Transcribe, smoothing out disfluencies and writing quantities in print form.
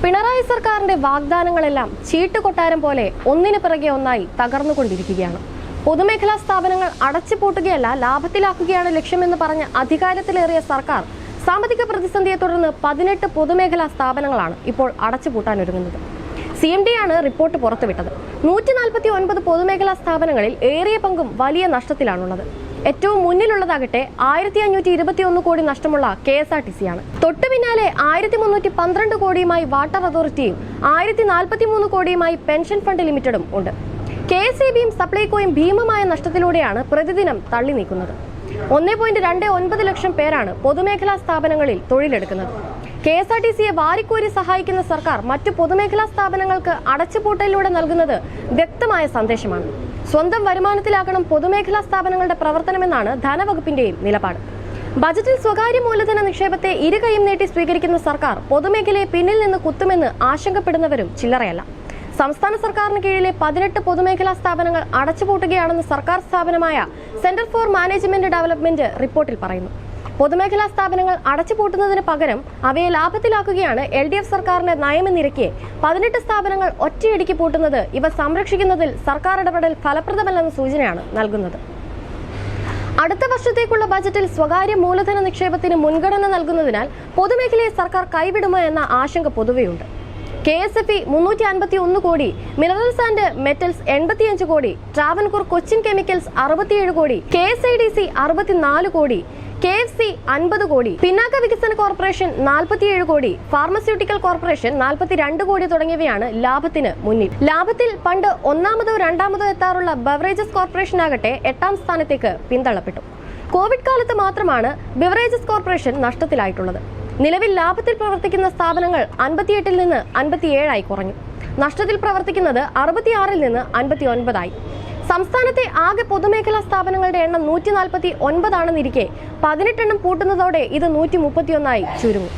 പിണറായി സർക്കാരിന്റെ വാഗ്ദാനങ്ങളെല്ലാം ചീട്ടുകൊട്ടാരം പോലെ ഒന്നിനു പിറകെ ഒന്നായി തകർന്നുകൊണ്ടിരിക്കുകയാണ്. പൊതുമേഖലാ സ്ഥാപനങ്ങൾ അടച്ചുപൂട്ടുകയല്ല, ലാഭത്തിലാക്കുകയാണ് ലക്ഷ്യമെന്ന് പറഞ്ഞ് അധികാരത്തിലേറിയ സർക്കാർ സാമ്പത്തിക പ്രതിസന്ധിയെ തുടർന്ന് 18 പൊതുമേഖലാ സ്ഥാപനങ്ങളാണ് ഇപ്പോൾ അടച്ചുപൂട്ടാനൊരുങ്ങുന്നത്. CMD ആണ് റിപ്പോർട്ട് പുറത്തുവിട്ടത്. 149 പൊതുമേഖലാ സ്ഥാപനങ്ങളിൽ ഏറിയ പങ്കും വലിയ നഷ്ടത്തിലാണുള്ളത്. ഏറ്റവും മുന്നിലുള്ളതാകട്ടെ 1521 കോടി നഷ്ടമുള്ള KSRTC ആണ്. തൊട്ടു പിന്നാലെ 1312 കോടിയുമായി വാട്ടർ അതോറിറ്റിയും 1043 കോടിയുമായി പെൻഷൻ ഫണ്ട് ലിമിറ്റഡും ഉണ്ട്. KSEBയും സപ്ലൈകോയും ഭീമമായ നഷ്ടത്തിലൂടെയാണ് പ്രതിദിനം തള്ളി നീക്കുന്നത്. 1.29 ലക്ഷം പേരാണ് പൊതുമേഖലാ സ്ഥാപനങ്ങളിൽ തൊഴിലെടുക്കുന്നത്. KSRTCയെ വാരിക്കോരി സഹായിക്കുന്ന സർക്കാർ മറ്റു പൊതുമേഖലാ സ്ഥാപനങ്ങൾക്ക് അടച്ചുപൂട്ടലിലൂടെ നൽകുന്നത് വ്യക്തമായ സന്ദേശമാണ്. സ്വന്തം വരുമാനത്തിലാക്കണം പൊതുമേഖലാ സ്ഥാപനങ്ങളുടെ പ്രവർത്തനമെന്നാണ് ധനവകുപ്പിന്റെയും നിലപാട്. ബജറ്റിൽ സ്വകാര്യ മൂലധന നിക്ഷേപത്തെ ഇരുകൈയും നീട്ടി സ്വീകരിക്കുന്ന സർക്കാർ പൊതുമേഖലയെ പിന്നിൽ നിന്ന് കുത്തുമെന്ന് ആശങ്കപ്പെടുന്നവരും ചില്ലറയല്ല. സംസ്ഥാന സർക്കാരിന് കീഴിലെ 18 പൊതുമേഖലാ സ്ഥാപനങ്ങൾ അടച്ചുപൂട്ടുകയാണെന്ന് സർക്കാർ സ്ഥാപനമായ സെന്റർ ഫോർ മാനേജ്മെന്റ് ഡെവലപ്മെന്റ് റിപ്പോർട്ടിൽ പറയുന്നു. പൊതുമേഖലാ സ്ഥാപനങ്ങൾ അടച്ചുപൂട്ടുന്നതിന് പകരം അവയെ ലാഭത്തിലാക്കുകയാണ് LDF സർക്കാരിന്റെ നയമെന്നിരിക്കെ 18 സ്ഥാപനങ്ങൾ ഒറ്റയടിക്ക് പൂട്ടുന്നത് ഇവ സംരക്ഷിക്കുന്നതിൽ സർക്കാർ ഇടപെടൽ ഫലപ്രദമല്ലെന്ന സൂചനയാണ് നൽകുന്നത്. അടുത്ത വർഷത്തേക്കുള്ള ബജറ്റിൽ സ്വകാര്യ മൂലധന നിക്ഷേപത്തിന് മുൻഗണന നൽകുന്നതിനാൽ പൊതുമേഖലയെ സർക്കാർ കൈവിടുമോ എന്ന ആശങ്ക പൊതുവെയുണ്ട്. KSFE 351 കോടി, മിനറൽസ് ആൻഡ് മെറ്റൽസ് 85 കോടി, ട്രാവൻകൂർ കൊച്ചിൻ കെമിക്കൽസ് 67 കോടി, KSIDC 64 കോടി, KFC 50 കോടി, പിന്നാക്ക വികസന കോർപ്പറേഷൻ 47 കോടി, ഫാർമസ്യൂട്ടിക്കൽ കോർപ്പറേഷൻ 42 കോടി തുടങ്ങിയവയാണ് ലാഭത്തിന് മുന്നിൽ. ലാഭത്തിൽ പണ്ട് ഒന്നാമതോ രണ്ടാമതോ എത്താറുള്ള ബവറേജസ് കോർപ്പറേഷൻ ആകട്ടെ 8ാം സ്ഥാനത്തേക്ക് പിന്തള്ളപ്പെട്ടു. കോവിഡ് കാലത്ത് മാത്രമാണ് ബവറേജസ് കോർപ്പറേഷൻ നഷ്ടത്തിലായിട്ടുള്ളത്. നിലവിൽ ലാഭത്തിൽ പ്രവർത്തിക്കുന്ന സ്ഥാപനങ്ങൾ 58-ൽ നിന്ന് 57 കുറഞ്ഞു. നഷ്ടത്തിൽ പ്രവർത്തിക്കുന്നത് 66-ൽ നിന്ന് 59 സംസ്ഥാനത്തെ ആകെ പൊതുമേഖലാ സ്ഥാപനങ്ങളുടെ എണ്ണം 149 ആണെന്നിരിക്കെ 18 പൂട്ടുന്നതോടെ ഇത് 131 ചുരുങ്ങും.